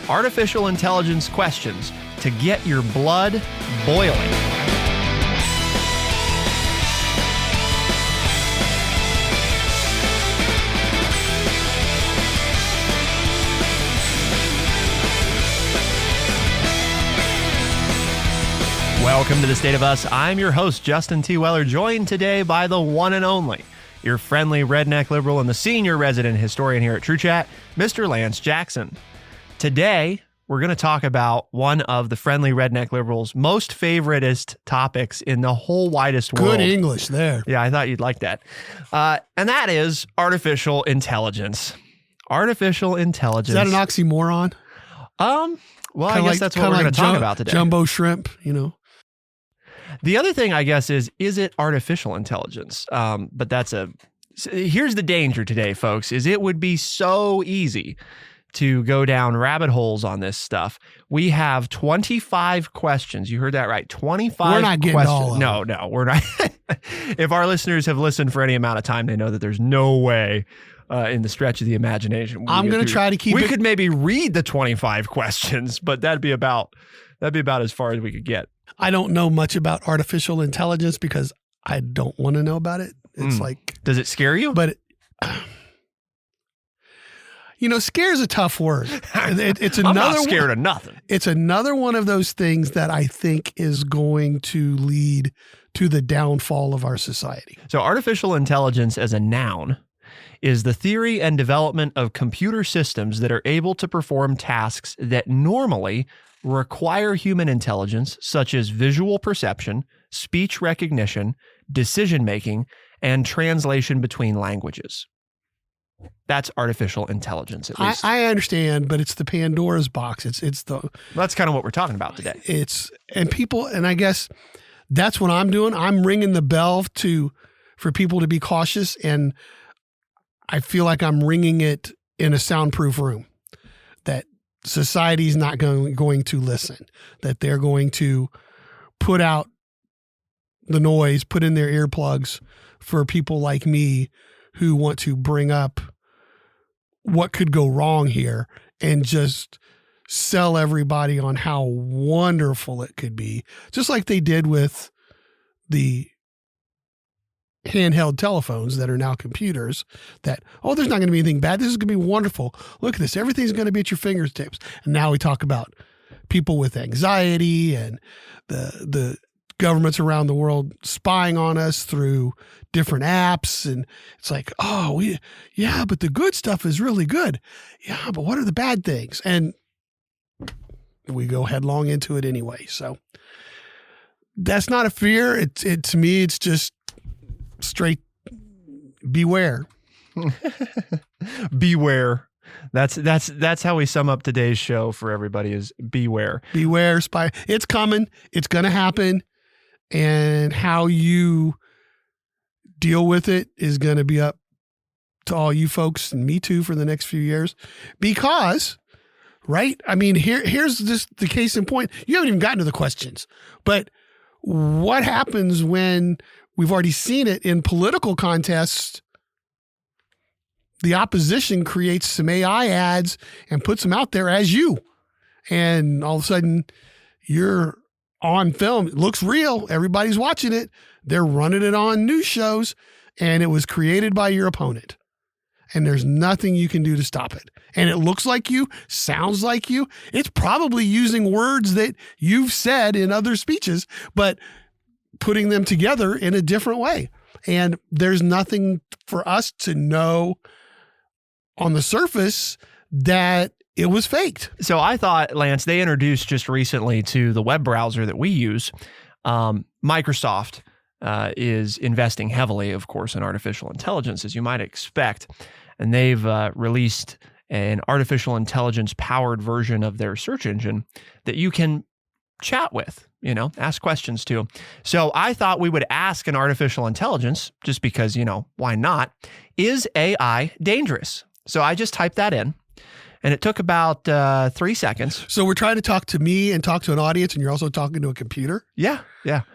artificial intelligence questions to get your blood boiling. Welcome to The State of Us. I'm your host, Justin T. Weller, joined today by the one and only, your friendly redneck liberal and the senior resident historian here at True Chat, Mr. Lance Jackson. Today, we're going to talk about one of the friendly redneck liberals' most favoritist topics in the whole widest world. Good English there. Yeah, I thought you'd like that. And that is artificial intelligence. Artificial intelligence. Is that an oxymoron? Well, I guess that's what we're going to talk about today. Jumbo shrimp, you know. The other thing, I guess, is it artificial intelligence? But here's the danger today, folks, is it would be so easy to go down rabbit holes on this stuff. We have 25 questions. You heard that right. 25 questions. We're not getting all of them. No, we're not. If our listeners have listened for any amount of time, they know that there's no way in the stretch of the imagination. I'm going to try to keep We could maybe read the 25 questions, but that'd be about as far as we could get. I don't know much about artificial intelligence because I don't want to know about it. It's like... Does it scare you? But, scare is a tough word. It's another I'm not scared of nothing. It's another one of those things that I think is going to lead to the downfall of our society. So artificial intelligence as a noun is the theory and development of computer systems that are able to perform tasks that normally require human intelligence, such as visual perception, speech recognition, decision-making, and translation between languages. That's artificial intelligence, at least. I understand, but it's the Pandora's box. That's kind of what we're talking about today. And I guess that's what I'm doing. I'm ringing the bell for people to be cautious, and I feel like I'm ringing it in a soundproof room, that society's not going to listen, that they're going to put out the noise, put in their earplugs for people like me who want to bring up what could go wrong here and just sell everybody on how wonderful it could be, just like they did with the handheld telephones that are now computers, that, there's not going to be anything bad. This is going to be wonderful. Look at this. Everything's going to be at your fingertips. And now we talk about people with anxiety and the governments around the world spying on us through different apps. And it's like, but the good stuff is really good. Yeah, but what are the bad things? And we go headlong into it anyway. So that's not a fear. To me, it's just straight beware. Beware. That's how we sum up today's show for everybody, is beware. Beware, spy. It's coming. It's going to happen. And how you deal with it is going to be up to all you folks and me too for the next few years. Because, right? I mean, here's just the case in point. You haven't even gotten to the questions, but what happens when we've already seen it in political contests? The opposition creates some AI ads and puts them out there as you. And all of a sudden you're on film. It looks real. Everybody's watching it. They're running it on news shows, and it was created by your opponent. And there's nothing you can do to stop it. And it looks like you, sounds like you. It's probably using words that you've said in other speeches, but putting them together in a different way. And there's nothing for us to know on the surface that it was faked. So I thought, Lance, they introduced just recently to the web browser that we use, Microsoft is investing heavily, of course, in artificial intelligence, as you might expect. And they've released an artificial intelligence powered version of their search engine that you can chat with, ask questions to. So I thought we would ask an artificial intelligence, just because, why not? Is AI dangerous? So I just typed that in, and it took about 3 seconds. So we're trying to talk to me and talk to an audience, and you're also talking to a computer? Yeah.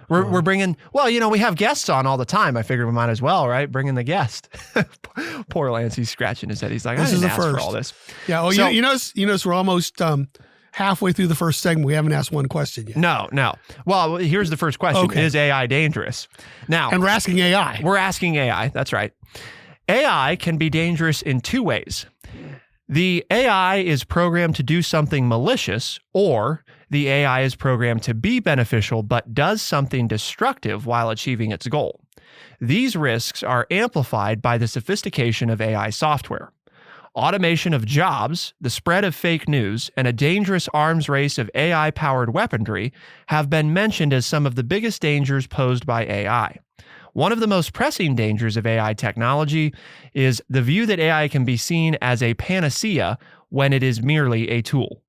We're bringing, we have guests on all the time. I figured we might as well, right? Bring in the guest. Poor Lance, he's scratching his head. He's like, I This is didn't the ask for first. all this. Yeah. Oh, So- you notice we're almost halfway through the first segment. We haven't asked one question yet. No. Well, here's the first question. Okay. Is AI dangerous? Now, And we're asking AI. we're asking AI. That's right. AI can be dangerous in two ways. The AI is programmed to do something malicious, or the AI is programmed to be beneficial but does something destructive while achieving its goal. These risks are amplified by the sophistication of AI software. Automation of jobs, the spread of fake news, and a dangerous arms race of AI-powered weaponry have been mentioned as some of the biggest dangers posed by AI. One of the most pressing dangers of AI technology is the view that AI can be seen as a panacea when it is merely a tool.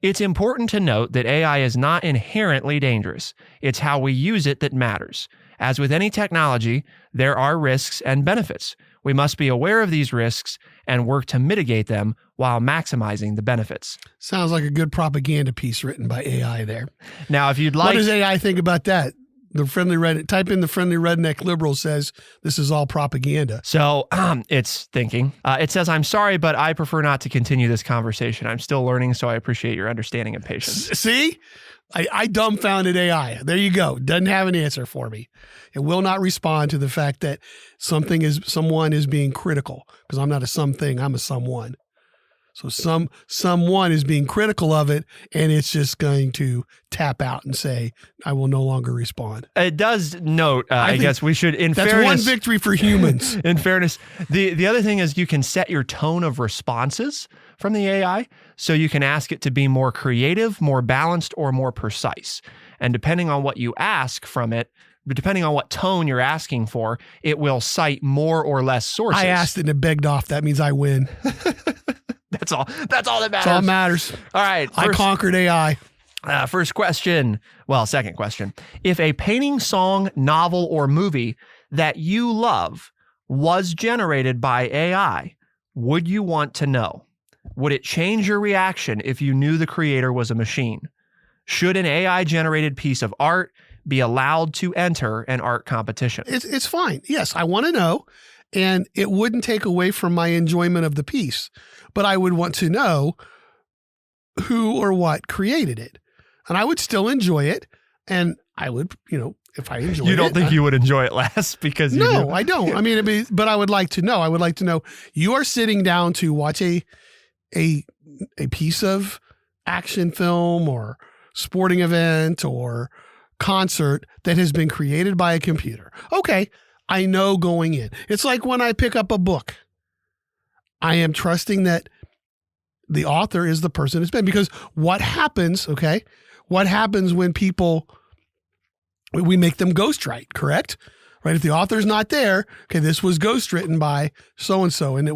It's important to note that AI is not inherently dangerous. It's how we use it that matters. As with any technology, there are risks and benefits. We must be aware of these risks and work to mitigate them while maximizing the benefits. Sounds like a good propaganda piece written by AI there. Now, if you'd What like... does AI think about that? The friendly red type in the friendly redneck liberal says this is all propaganda. So it's thinking. It says, I'm sorry, but I prefer not to continue this conversation. I'm still learning, so I appreciate your understanding and patience. See? I dumbfounded AI. There you go. Doesn't have an answer for me. It will not respond to the fact that someone is being critical, because I'm not a something, I'm a someone. So someone is being critical of it, and it's just going to tap out and say, I will no longer respond. It does note, I guess we should, in That's fairness... one victory for humans. In fairness, the other thing is you can set your tone of responses from the AI, so you can ask it to be more creative, more balanced, or more precise. And depending on what you ask from it, depending on what tone you're asking for, it will cite more or less sources. I asked it and it begged off. That means I win. That's all that matters. That's all that matters. All right. I conquered AI. First question. Well, second question. If a painting, song, novel, or movie that you love was generated by AI, would you want to know? Would it change your reaction if you knew the creator was a machine? Should an AI-generated piece of art be allowed to enter an art competition? It's fine. Yes, I want to know, and it wouldn't take away from my enjoyment of the piece, but I would want to know who or what created it, and I would still enjoy it, and I would, if I enjoyed it. You don't think you would enjoy it less because you No, do? I don't. I mean, but I would like to know. I would like to know you are sitting down to watch a piece of action film or sporting event or concert that has been created by a computer. Okay, I know going in. It's like when I pick up a book. I am trusting that the author is the person it's been, because what happens, what happens when we make them ghostwrite, correct? Right? If the author's not there, this was ghostwritten by so-and-so, and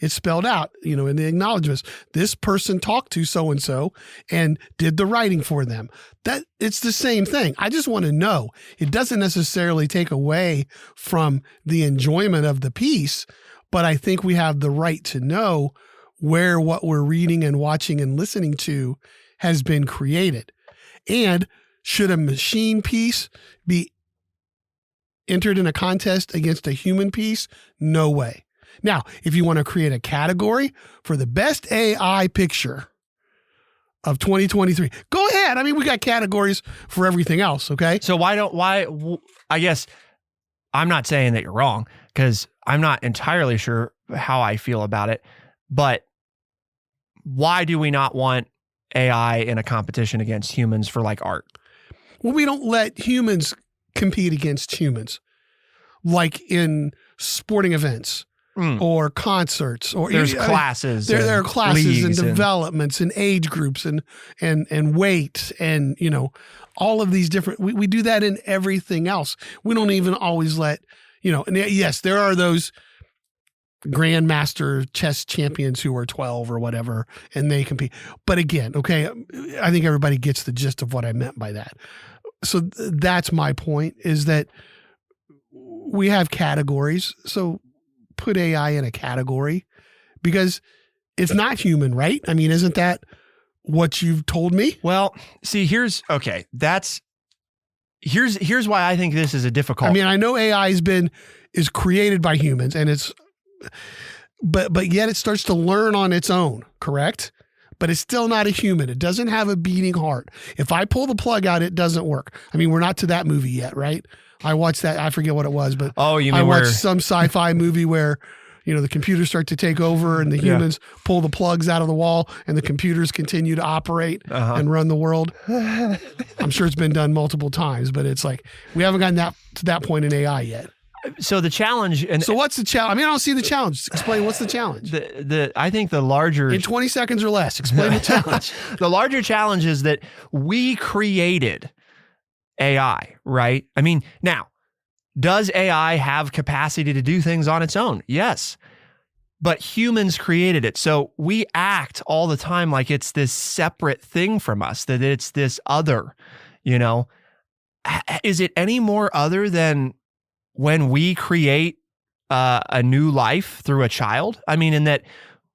it's spelled out, in the acknowledgments. This person talked to so-and-so and did the writing for them. That it's the same thing. I just want to know. It doesn't necessarily take away from the enjoyment of the piece, but I think we have the right to know where what we're reading and watching and listening to has been created. And should a machine piece be entered in a contest against a human piece? No way. Now, if you want to create a category for the best AI picture of 2023, go ahead. I mean, we got categories for everything else, okay? So I guess I'm not saying that you're wrong, because I'm not entirely sure how I feel about it, but why do we not want AI in a competition against humans for like art? Well, we don't let humans compete against humans, like in sporting events or concerts, or there's classes. There are classes and leagues developments and age groups and weight and all of these different. We do that in everything else. We don't even always let And yes, there are those grandmaster chess champions who are 12 or whatever, and they compete. But again, I think everybody gets the gist of what I meant by that. So that's my point, is that we have categories. So put AI in a category, because it's not human, right? I mean, isn't that what you've told me? Well, see, here's why I think this is a difficult. I mean, I know AI is created by humans, and but yet it starts to learn on its own, correct? But it's still not a human. It doesn't have a beating heart. If I pull the plug out, it doesn't work. I mean, we're not to that movie yet, right? I watched that. I forget what it was, but you mean I watched some sci-fi movie where, the computers start to take over and the humans pull the plugs out of the wall and the computers continue to operate and run the world. I'm sure it's been done multiple times, but it's like we haven't gotten to that point in AI yet. So the challenge, so what's the challenge? I mean, I don't see the challenge. Explain what's the challenge. I think the larger in 20 seconds or less. Explain the challenge. The larger challenge is that we created AI, right? I mean, now, does AI have capacity to do things on its own? Yes. But humans created it. So we act all the time like it's this separate thing from us, that it's this other, Is it any more other than when we create a new life through a child? I mean, in that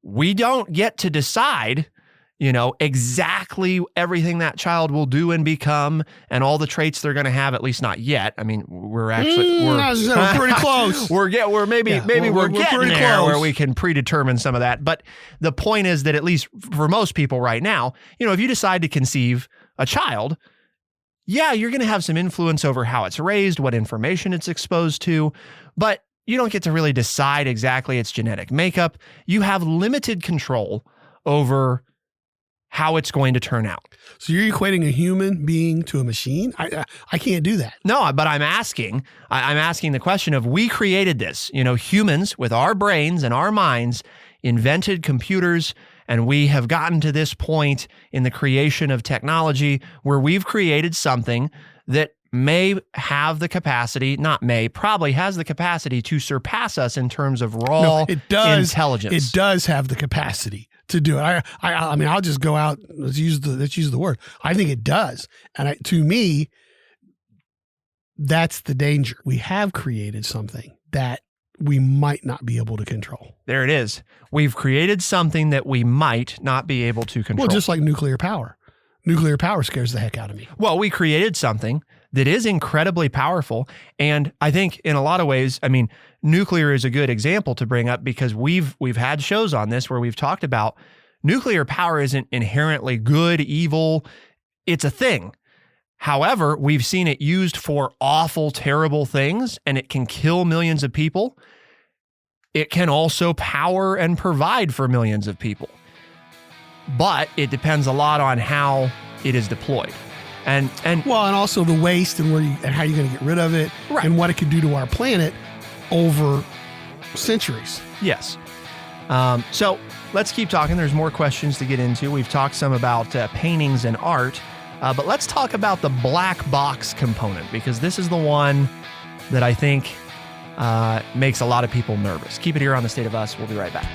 we don't get to decide exactly everything that child will do and become and all the traits they're going to have, at least not yet. I mean, we're pretty close. we're getting pretty there close, where we can predetermine some of that. But the point is that at least for most people right now, if you decide to conceive a child, you're going to have some influence over how it's raised, what information it's exposed to, but you don't get to really decide exactly its genetic makeup. You have limited control over how it's going to turn out. So you're equating a human being to a machine? I can't do that. No, but I'm asking the question of, we created this, humans with our brains and our minds invented computers, and we have gotten to this point in the creation of technology where we've created something that may have the capacity, probably has the capacity to surpass us in terms of raw intelligence. It does have the capacity to do it. I mean, I'll just go out. Let's use the word. I think it does, and to me, that's the danger. We have created something that we might not be able to control. There it is. We've created something that we might not be able to control. Well, just like nuclear power. Nuclear power scares the heck out of me. Well, we created something that is incredibly powerful. And I think in a lot of ways, I mean, nuclear is a good example to bring up because we've had shows on this where we've talked about nuclear power isn't inherently good, evil. It's a thing. However, we've seen it used for awful, terrible things, and it can kill millions of people. It can also power and provide for millions of people. But it depends a lot on how it is deployed. And also the waste and how you're going to get rid of it, right, and what it could do to our planet over centuries. Yes. So let's keep talking. There's more questions to get into. We've talked some about paintings and art, but let's talk about the black box component, because this is the one that I think makes a lot of people nervous. Keep it here on The State of Us. We'll be right back.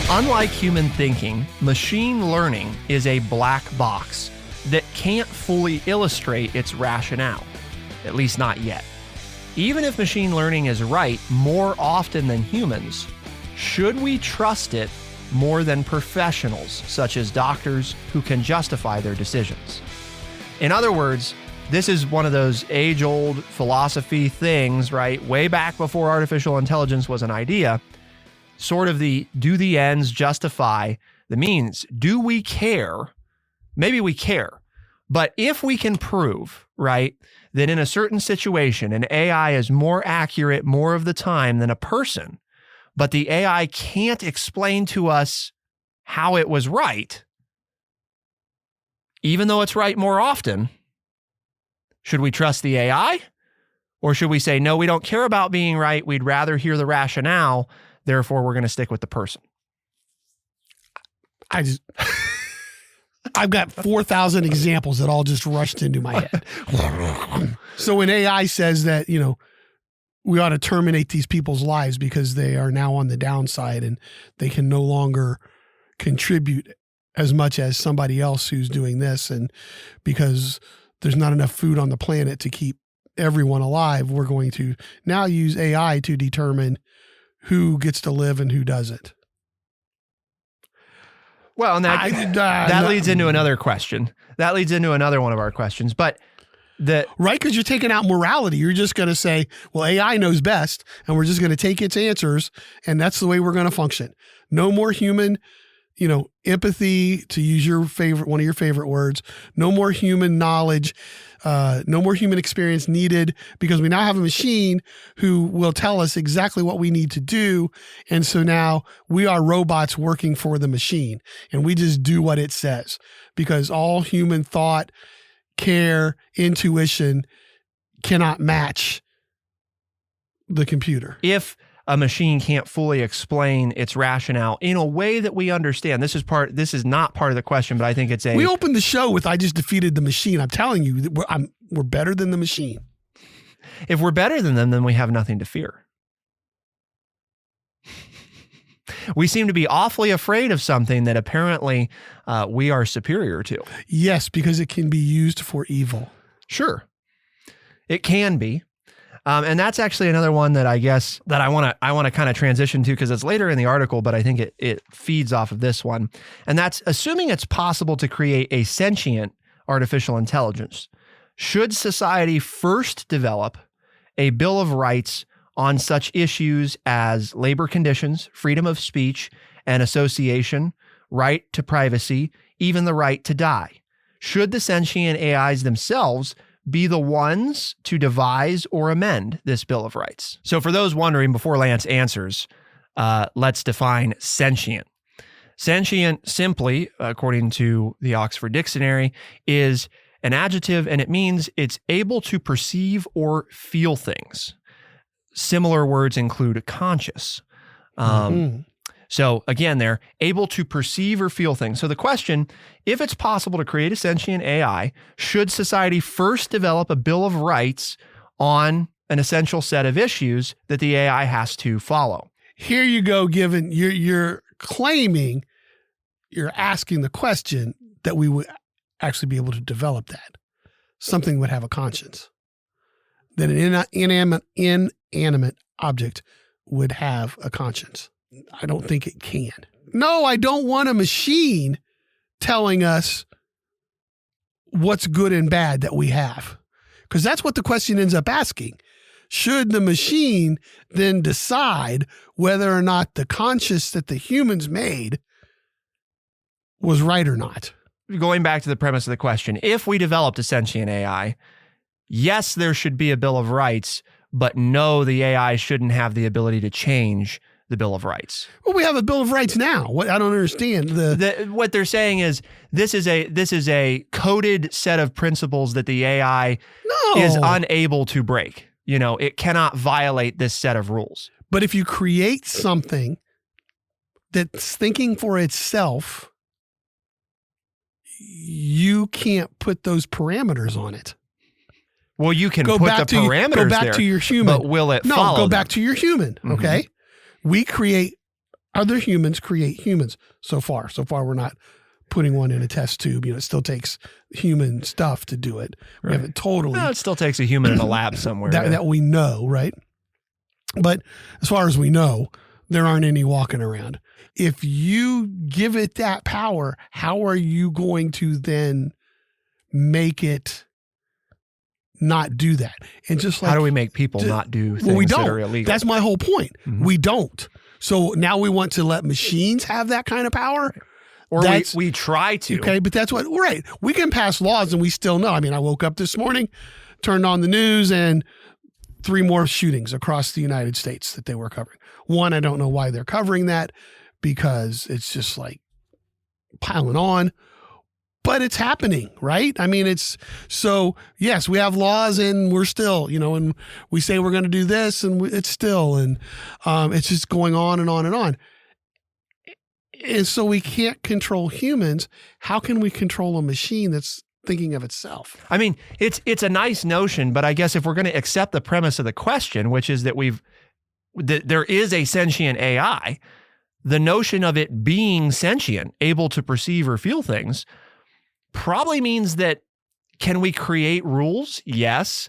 Unlike human thinking, machine learning is a black box that can't fully illustrate its rationale, at least not yet. Even if machine learning is right more often than humans, should we trust it more than professionals such as doctors who can justify their decisions? In other words, this is one of those age-old philosophy things, right? Way back before artificial intelligence was an idea. Sort of do the ends justify the means? Do we care? Maybe we care. But if we can prove, right, that in a certain situation, an AI is more accurate more of the time than a person, but the AI can't explain to us how it was right, even though it's right more often, should we trust the AI? Or should we say, no, we don't care about being right. We'd rather hear the rationale. Therefore, we're going to stick with the person. I've got 4,000 examples that all just rushed into my head. So when AI says that, we ought to terminate these people's lives because they are now on the downside and they can no longer contribute as much as somebody else who's doing this, and because there's not enough food on the planet to keep everyone alive, we're going to now use AI to determine who gets to live and who doesn't. Well, and that leads into another question. That leads into another one of our questions. But right, because you're taking out morality. You're just going to say, well, AI knows best, and we're just going to take its answers, and that's the way we're going to function. No more human, empathy, to use one of your favorite words. No more human knowledge. No more human experience needed, because we now have a machine who will tell us exactly what we need to do. And so now we are robots working for the machine, and we just do what it says, because all human thought, care, intuition cannot match the computer. If a machine can't fully explain its rationale in a way that we understand, this is not part of the question, but I think it's we opened the show with, I just defeated the machine. I'm telling you that we're better than the machine. If we're better than them, then we have nothing to fear. We seem to be awfully afraid of something that apparently we are superior to. Yes, because it can be used for evil. Sure, it can be. And that's actually another one that I guess that I want to kind of transition to, because it's later in the article, but I think it feeds off of this one. And that's assuming it's possible to create a sentient artificial intelligence. Should society first develop a Bill of Rights on such issues as labor conditions, freedom of speech and association, right to privacy, even the right to die? Should the sentient AIs themselves be the ones to devise or amend this Bill of Rights? So for those wondering, before Lance answers, let's define sentient. Sentient, simply, according to the Oxford Dictionary, is an adjective, and it means it's able to perceive or feel things. Similar words include conscious. So again, they're able to perceive or feel things. So the question, if it's possible to create a sentient AI, should society first develop a Bill of Rights on an essential set of issues that the AI has to follow? Here you go, given you're claiming, you're asking the question that we would actually be able to develop that. Something would have a conscience. That an inanimate object would have a conscience. I don't think it can. No, I don't want a machine telling us what's good and bad that we have, because that's what the question ends up asking. Should the machine then decide whether or not the conscience that the humans made was right or not? Going back to the premise of the question, if we developed a sentient AI, yes, there should be a Bill of Rights, but no, the AI shouldn't have the ability to change the Bill of Rights. Well, we have a Bill of Rights now. What I don't understand. What they're saying is this is a coded set of principles that the AI is unable to break. It cannot violate this set of rules. But if you create something that's thinking for itself, you can't put those parameters on it. Well, you can put the parameters there. Go back to your human. But will it follow go back to your human, okay? Other humans create humans so far. So far, we're not putting one in a test tube. It still takes human stuff to do it. We haven't totally. No, it still takes a human in a lab somewhere. that we know, right? But as far as we know, there aren't any walking around. If you give it that power, how are you going to then make it not do that? And just like, how do we make people not do things that are illegal? That's my whole point. Mm-hmm. We don't. So now we want to let machines have that kind of power. Or we try to. Okay, but that's what, right. We can pass laws and we still know. I mean, I woke up this morning, turned on the news, and 3 more shootings across the United States that they were covering. One, I don't know why they're covering that, because it's just like piling on. But it's happening, right? I mean, yes, we have laws and we're still, and we say we're going to do this and it's still, and it's just going on and on and on. And so we can't control humans. How can we control a machine that's thinking of itself? I mean, it's a nice notion, but I guess if we're going to accept the premise of the question, which is that there is a sentient AI, the notion of it being sentient, able to perceive or feel things, probably means that, can we create rules? Yes.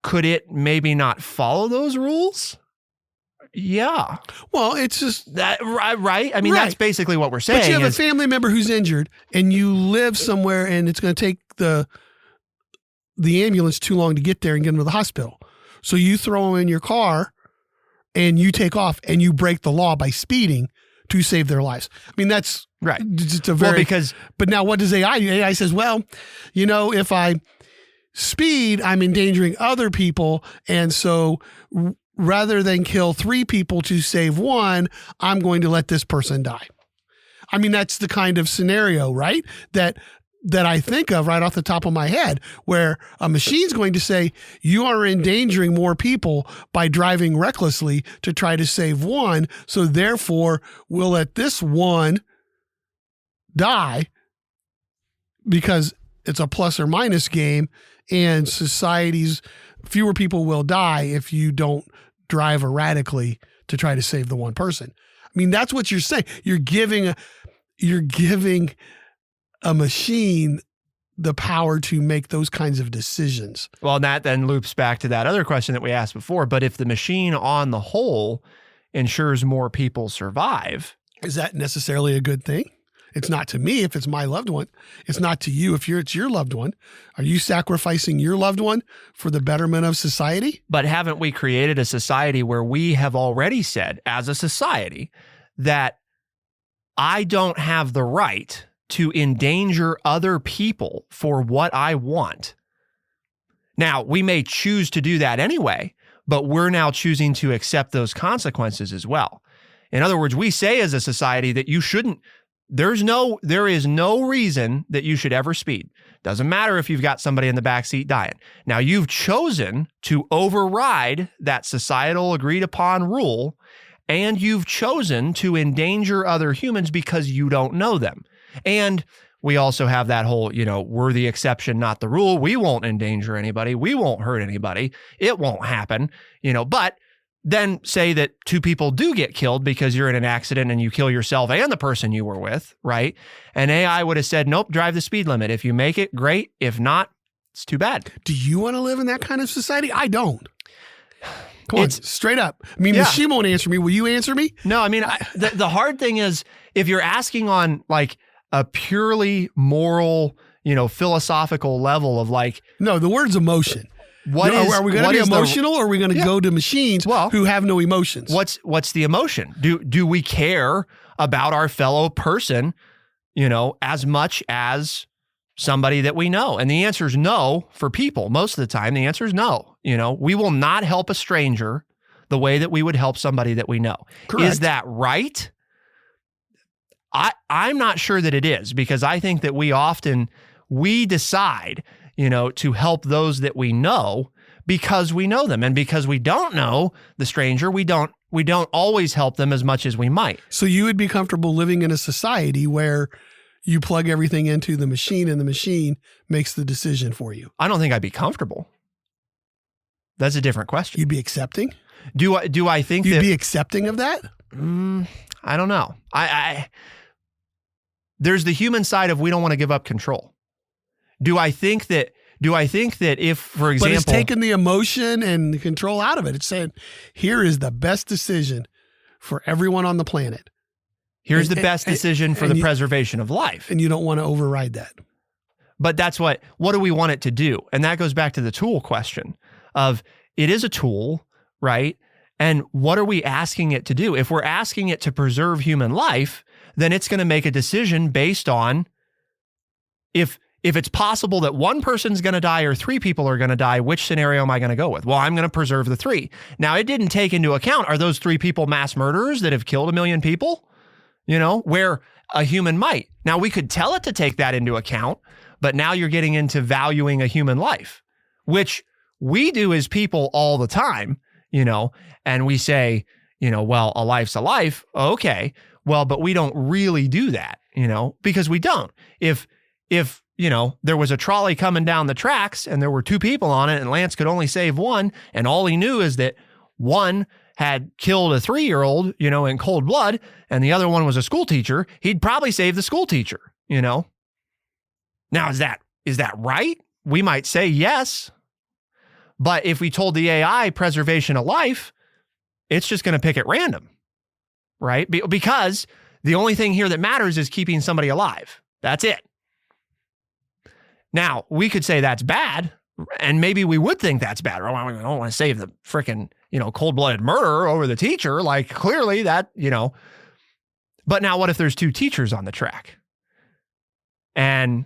Could it maybe not follow those rules? Yeah. Well, it's just That right? I mean, Right. that's basically what we're saying. But you have a is- family member who's injured and you live somewhere and it's going to take the ambulance too long to get there and get them to the hospital. So you throw them in your car and you take off and you break the law by speeding to save their lives. I mean, that's right. just a very, because but now what does AI do? AI says, well, if I speed, I'm endangering other people. And so rather than kill 3 people to save 1, I'm going to let this person die. I mean, that's the kind of scenario, right? That I think of right off the top of my head, where a machine's going to say, you are endangering more people by driving recklessly to try to save 1. So therefore, we'll let this 1 die because it's a plus or minus game, and society's fewer people will die if you don't drive erratically to try to save the 1 person. I mean, that's what you're saying. You're giving a machine the power to make those kinds of decisions. Well, and that then loops back to that other question that we asked before. But if the machine on the whole ensures more people survive, is that necessarily a good thing? It's not to me if it's my loved one. It's not to you if it's your loved one. Are you sacrificing your loved one for the betterment of society? But haven't we created a society where we have already said as a society that I don't have the right to endanger other people for what I want? Now, we may choose to do that anyway, but we're now choosing to accept those consequences as well. In other words, we say as a society that you shouldn't, there is no reason that you should ever speed. Doesn't matter if you've got somebody in the backseat dying. Now, you've chosen to override that societal agreed upon rule, and you've chosen to endanger other humans because you don't know them. And we also have that whole, we're the exception, not the rule. We won't endanger anybody. We won't hurt anybody. It won't happen, but then say that 2 people do get killed because you're in an accident and you kill yourself and the person you were with, right? And AI would have said, nope, drive the speed limit. If you make it, great. If not, it's too bad. Do you want to live in that kind of society? I don't. Come on, straight up. I mean, she won't answer me. Will you answer me? No, I mean, the hard thing is if you're asking on like a purely moral, philosophical level of like. No, the word's emotion. Are we going to be emotional or are we going to go to machines who have no emotions? What's the emotion? Do we care about our fellow person, as much as somebody that we know? And the answer is no for people. Most of the time, the answer is no. We will not help a stranger the way that we would help somebody that we know. Correct. Is that right? I'm not sure that it is, because I think that we decide, to help those that we know because we know them. And because we don't know the stranger, we don't always help them as much as we might. So you would be comfortable living in a society where you plug everything into the machine and the machine makes the decision for you? I don't think I'd be comfortable. That's a different question. You'd be accepting? Do I think you'd be accepting of that? I don't know. There's the human side of we don't want to give up control. Do I think that if, for example, but it's taking the emotion and the control out of it. It's saying, here is the best decision for everyone on the planet. Here's the best decision for the preservation of life. And you don't want to override that. But that's what do we want it to do? And that goes back to the tool question of it is a tool, right? And what are we asking it to do? If we're asking it to preserve human life, then it's going to make a decision based on if it's possible that 1 person's going to die or 3 people are going to die, which scenario am I going to go with? Well, I'm going to preserve the 3. Now, it didn't take into account, are those 3 people mass murderers that have killed 1 million people? Where a human might. Now, we could tell it to take that into account, but now you're getting into valuing a human life, which we do as people all the time, and we say, well, a life's a life. Okay. Well, but we don't really do that, because we don't. If there was a trolley coming down the tracks and there were 2 people on it and Lance could only save 1, and all he knew is that 1 had killed a 3-year-old, in cold blood, and the other one was a school teacher, he'd probably save the school teacher, Now, is that right? We might say yes. But if we told the AI preservation of life, It's just going to pick at random, right? Because the only thing here that matters is keeping somebody alive. That's it. Now, we could say that's bad, and maybe we would think that's bad. I don't want to save the frickin', cold-blooded murderer over the teacher. Like, clearly that, But now what if there's two teachers on the track? And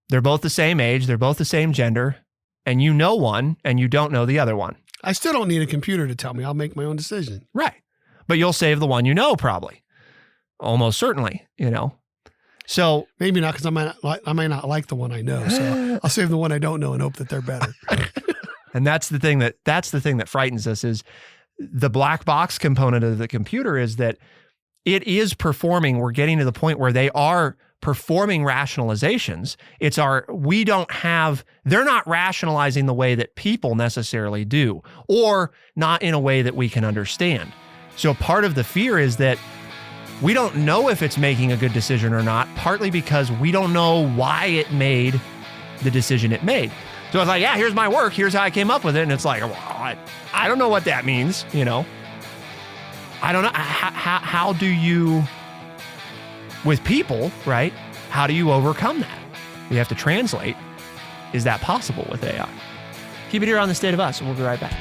they're both the same age, they're both the same gender, and you know one, and you don't know the other one. I still don't need a computer to tell me. I'll make my own decision. Right. But you'll save the one you know, probably. Almost certainly, So maybe not, because I might not like the one I know. So I'll save the one I don't know and hope that they're better. And that's the thing that frightens us, is the black box component of the computer is that it is performing. We're getting to the point where they are performing rationalizations. They're not rationalizing the way that people necessarily do, or not in a way that we can understand. So part of the fear is that we don't know if it's making a good decision or not, partly because we don't know why it made the decision it made. So it's like, yeah, here's my work. Here's how I came up with it. And it's like, well, I don't know what that means, I don't know. How do you, with people, right? How do you overcome that? We have to translate. Is that possible with AI? Keep it here on The State of Us, and we'll be right back.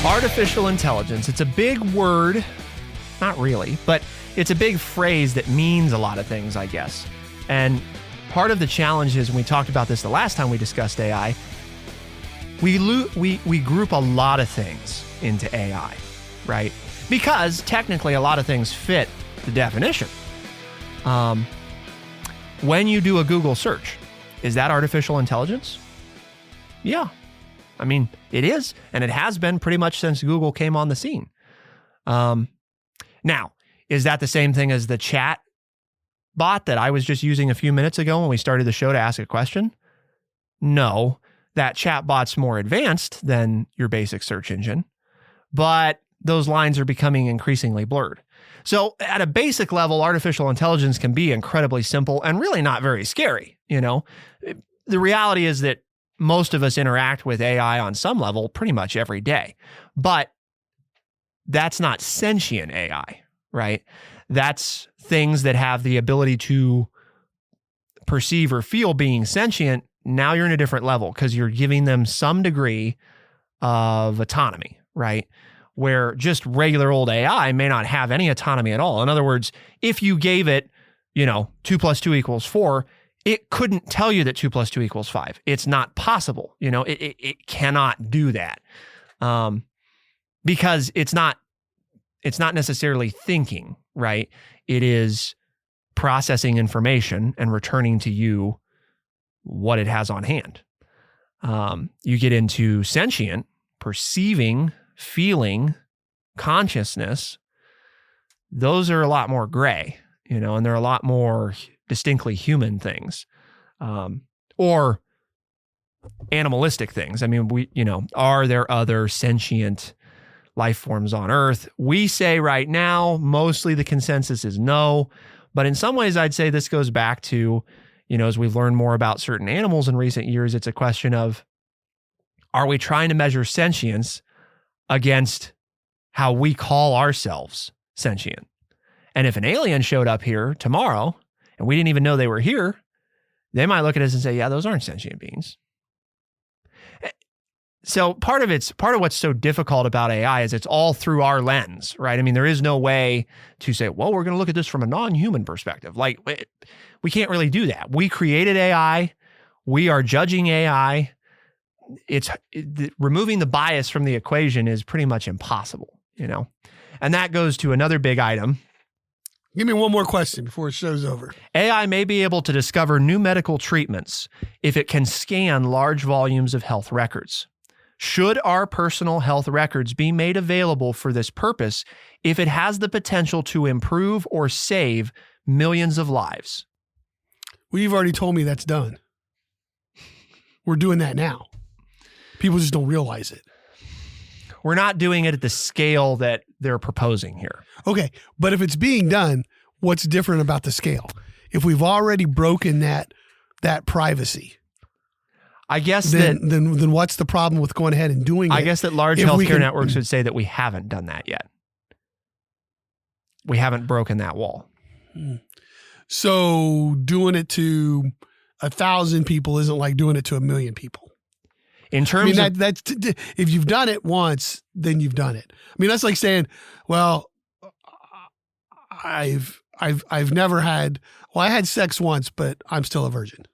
Artificial intelligence. It's a big word. Not really, but it's a big phrase that means a lot of things, I guess. And part of the challenge is, when we talked about this the last time we discussed AI, we group a lot of things into AI, right? Because technically a lot of things fit the definition. When you do a Google search, is that artificial intelligence? Yeah. I mean, it is, and it has been pretty much since Google came on the scene. Now, is that the same thing as the chat bot that I was just using a few minutes ago when we started the show to ask a question? No, that chat bot's more advanced than your basic search engine, but those lines are becoming increasingly blurred. So at a basic level, artificial intelligence can be incredibly simple and really not very scary. The reality is that most of us interact with AI on some level pretty much every day, but that's not sentient AI, right? That's things that have the ability to perceive or feel being sentient. Now you're in a different level because you're giving them some degree of autonomy, right? Where just regular old AI may not have any autonomy at all. In other words, if you gave it, 2 + 2 = 4, it couldn't tell you that 2 + 2 = 5. It's not possible. It cannot do that. Because it's not necessarily thinking, right? It is processing information and returning to you what it has on hand. You get into sentient, perceiving, feeling, consciousness. Those are a lot more gray, and they're a lot more distinctly human things, or animalistic things. I mean, are there other sentient life forms on Earth? We say right now, mostly the consensus is no, but in some ways I'd say this goes back to, as we've learned more about certain animals in recent years, it's a question of, are we trying to measure sentience against how we call ourselves sentient? And if an alien showed up here tomorrow and we didn't even know they were here, they might look at us and say, yeah, those aren't sentient beings. So part of what's so difficult about AI is it's all through our lens, right? I mean, there is no way to say, well, we're going to look at this from a non-human perspective. Like, we can't really do that. We created AI. We are judging AI. Removing the bias from the equation is pretty much impossible, And that goes to another big item. Give me one more question before the show's over. AI may be able to discover new medical treatments if it can scan large volumes of health records. Should our personal health records be made available for this purpose if it has the potential to improve or save millions of lives? Well, you've already told me that's done. We're doing that now. People just don't realize it. We're not doing it at the scale that they're proposing here. Okay, but if it's being done, what's different about the scale? If we've already broken that privacy, I guess then what's the problem with going ahead and doing it? I guess that large healthcare networks would say that we haven't done that yet. We haven't broken that wall. So doing it to 1,000 people isn't like doing it to 1 million people. In terms of that's if you've done it once, then you've done it. I mean, that's like saying, well, I've never had. Well, I had sex once, but I'm still a virgin.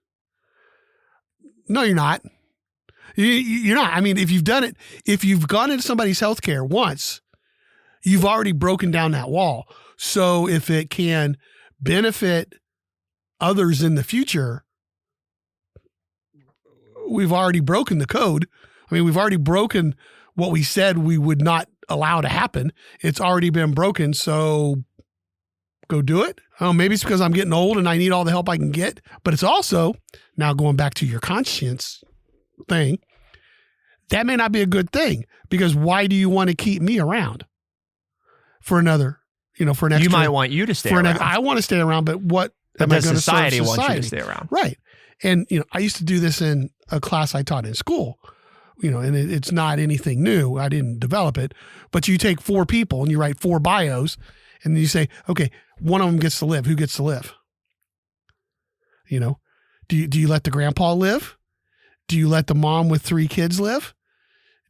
No, you're not. You're not. I mean, if you've done it, if you've gone into somebody's healthcare once, you've already broken down that wall. So if it can benefit others in the future, we've already broken the code. I mean, we've already broken what we said we would not allow to happen. It's already been broken. So go do it. Oh, maybe it's because I'm getting old and I need all the help I can get. But it's also, now going back to your conscience thing, that may not be a good thing, because why do you want to keep me around for another, for an extra? You might want you to stay around. I want to stay around, but what but am I going to serve society wants you to stay around? Right. And, I used to do this in a class I taught in school, and it's not anything new. I didn't develop it, but you take 4 people and you write 4 bios, and then you say, okay, one of them gets to live. Who gets to live? Do you let the grandpa live? Do you let the mom with 3 kids live?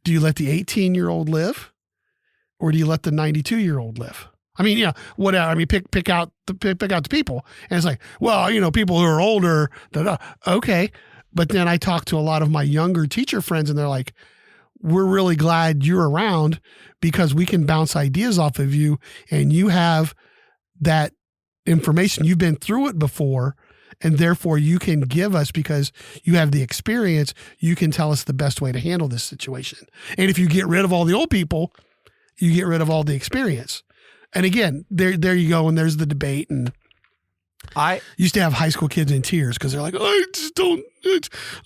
Do you let the 18-year-old live? Or do you let the 92-year-old live? I mean, whatever. I mean, pick out the people. And it's like, well, people who are older, okay. But then I talk to a lot of my younger teacher friends, and they're like, we're really glad you're around because we can bounce ideas off of you, and you have that information. You've been through it before, and therefore you can give us, because you have the experience, you can tell us the best way to handle this situation. And if you get rid of all the old people, you get rid of all the experience. And again, there you go. And there's the debate. And I used to have high school kids in tears because they're like, I don't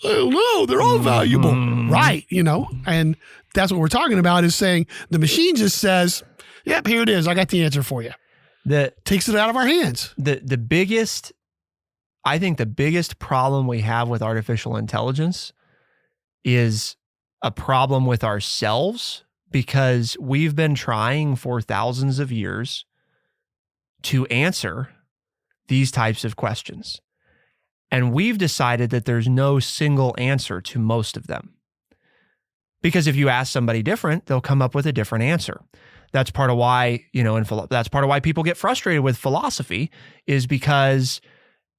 know. They're all valuable. Right. And that's what we're talking about, is saying the machine just says, yep, here it is. I got the answer for you. Takes it out of our hands. I think the biggest problem we have with artificial intelligence is a problem with ourselves, because we've been trying for thousands of years to answer these types of questions. And we've decided that there's no single answer to most of them. Because if you ask somebody different, they'll come up with a different answer. That's part of why, that's part of why people get frustrated with philosophy, is because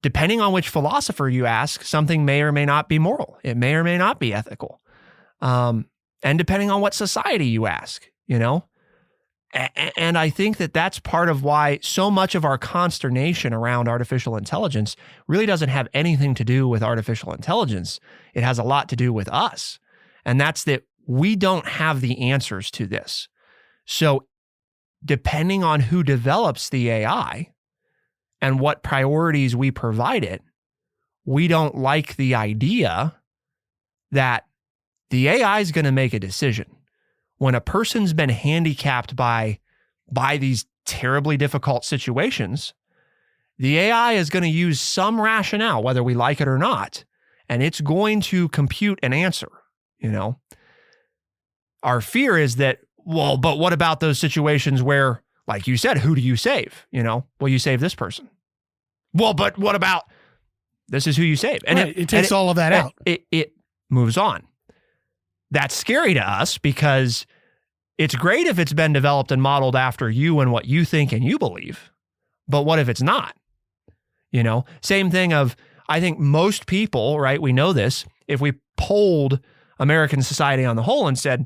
depending on which philosopher you ask, something may or may not be moral. It may or may not be ethical. And depending on what society you ask, And I think that that's part of why so much of our consternation around artificial intelligence really doesn't have anything to do with artificial intelligence. It has a lot to do with us. And that's that we don't have the answers to this. So depending on who develops the AI and what priorities we provide it, we don't like the idea that the AI is going to make a decision. When a person's been handicapped by these terribly difficult situations, the AI is going to use some rationale, whether we like it or not, and it's going to compute an answer, Our fear is that, well, but what about those situations where, like you said, who do you save? Well, you save this person. Well, but what about, this is who you save. And right. It takes all of that out. It moves on. That's scary to us, because it's great if it's been developed and modeled after you and what you think and you believe. But what if it's not? Same thing of, I think most people, right? We know this. If we polled American society on the whole and said,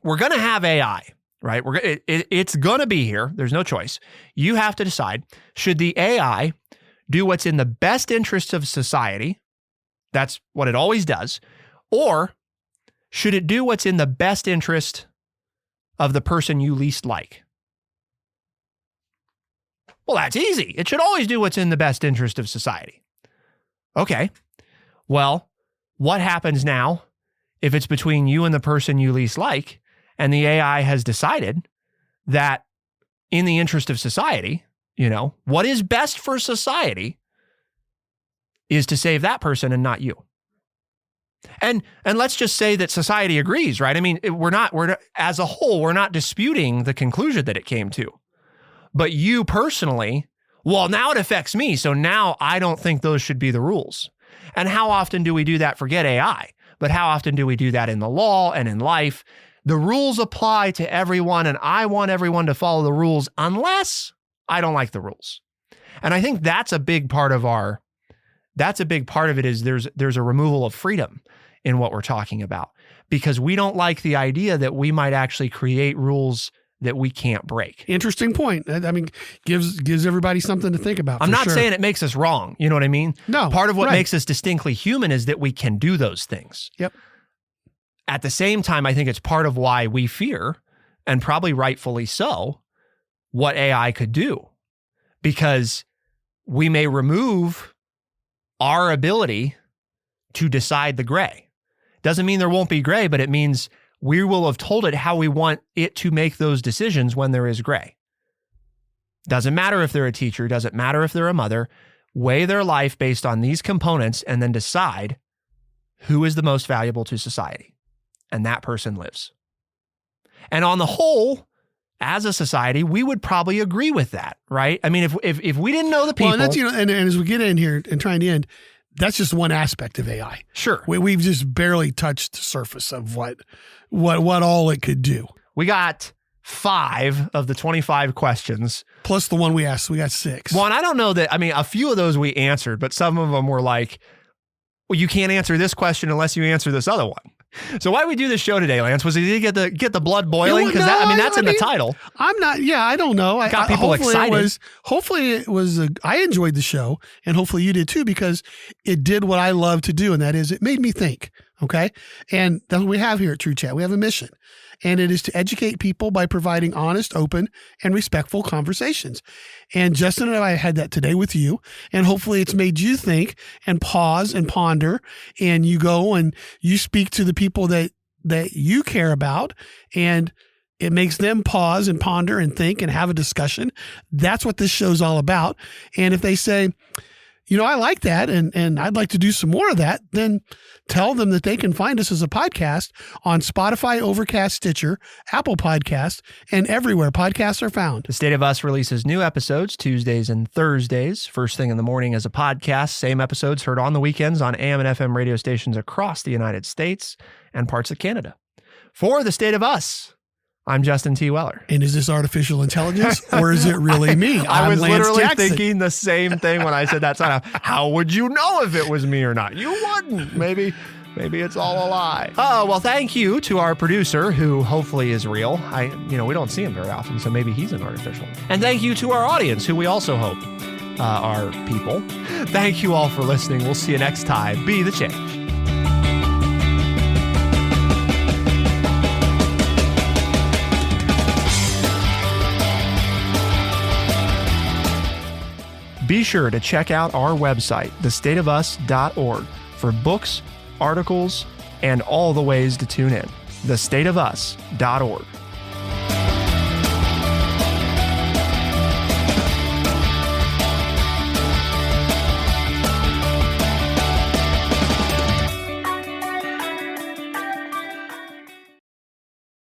we're going to have AI, right? It's going to be here. There's no choice. You have to decide, should the AI do what's in the best interest of society? That's what it always does. Or should it do what's in the best interest of the person you least like? Well, that's easy. It should always do what's in the best interest of society. Okay. Well, what happens now if it's between you and the person you least like, And the AI has decided that in the interest of society, what is best for society is to save that person and not you. And let's just say that society agrees, right? I mean, we're not as a whole, we're not disputing the conclusion that it came to. But you personally, well, now it affects me, so now I don't think those should be the rules. And how often do we do that? Forget AI, but how often do we do that in the law and in life? The rules apply to everyone, and I want everyone to follow the rules unless I don't like the rules. And I think that's a big part of it is there's a removal of freedom in what we're talking about, because we don't like the idea that we might actually create rules that we can't break. Interesting point. I mean, gives everybody something to think about. I'm not saying it makes us wrong. You know what I mean? No. Part of what makes us distinctly human is that we can do those things. Yep. At the same time, I think it's part of why we fear, and probably rightfully so, what AI could do, because we may remove our ability to decide the gray. Doesn't mean there won't be gray, but it means we will have told it how we want it to make those decisions when there is gray. Doesn't matter if they're a teacher, doesn't matter if they're a mother. Weigh their life based on these components and then decide who is the most valuable to society. And that person lives. And on the whole, as a society, we would probably agree with that, right? I mean, if we didn't know the people. Well, and that's, and as we get in here and trying to end, that's just one aspect of AI. Sure. We've just barely touched the surface of what all it could do. We got 5 of the 25 questions. Plus the one we asked. So we got 6. Well, and I don't know that, I mean, a few of those we answered, but some of them were like, well, you can't answer this question unless you answer this other one. So why did we do this show today, Lance? Was it to get the blood boiling? Because that's in the title. I'm not. Yeah, I don't know. Got people excited. Hopefully it was. I enjoyed the show, and hopefully you did too, because it did what I love to do, and that is it made me think. Okay, and that's what we have here at True Chat. We have a mission, and it is to educate people by providing honest, open, and respectful conversations. And Justin and I had that today with you, and hopefully it's made you think and pause and ponder, and you go and you speak to the people that you care about, and it makes them pause and ponder and think and have a discussion. That's what this show's all about. And if they say, I like that, and I'd like to do some more of that, then tell them that they can find us as a podcast on Spotify, Overcast, Stitcher, Apple Podcasts, and everywhere podcasts are found. The State of Us releases new episodes Tuesdays and Thursdays, first thing in the morning as a podcast. Same episodes heard on the weekends on AM and FM radio stations across the United States and parts of Canada. For The State of Us, I'm Justin T. Weller. And is this artificial intelligence, or is it really me? I was Lance literally Jackson. thinking the same thing when I said that. How would you know if it was me or not? You wouldn't. Maybe it's all a lie. Oh, well, thank you to our producer, who hopefully is real. We don't see him very often, so maybe he's an artificial. And thank you to our audience, who we also hope are people. Thank you all for listening. We'll see you next time. Be the change. Be sure to check out our website, thestateofus.org, for books, articles, and all the ways to tune in. thestateofus.org.